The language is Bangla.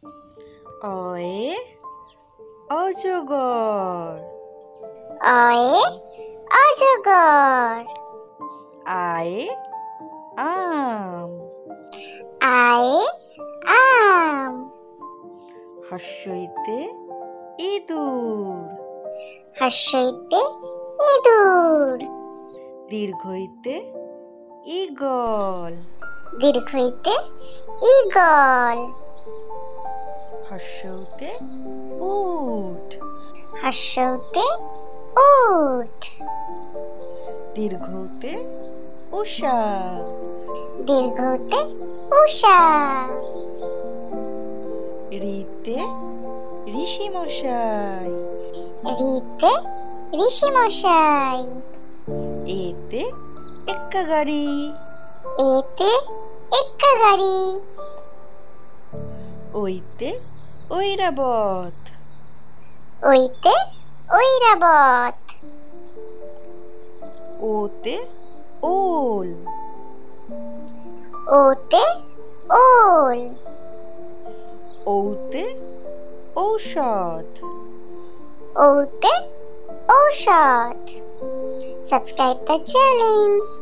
অয়ে অজগর। অয়ে অজগর। আয়ে আম। আয়ে আম। হস্যইতে ইঁদুর। হস্যইতে ইঁদুর। দীর্ঘইতে ঈগল। দীর্ঘইতে ঈগল। হর্ষৌতে উট। হর্ষৌতে উট। দীর্ঘৌতে উষা। দীর্ঘৌতে উষা। রিতে ঋষিমশাই। রিতে ঋষিমশাই। এতে এক্কা গাড়ি। এতে এক্কা গাড়ি। ওইতে ঐরাবত। ওইতে ঐরাবত। ওতে ওল। ওতে ওল। ঔতে ঔষধ। ওতে ঔষধ। Subscribe the channel.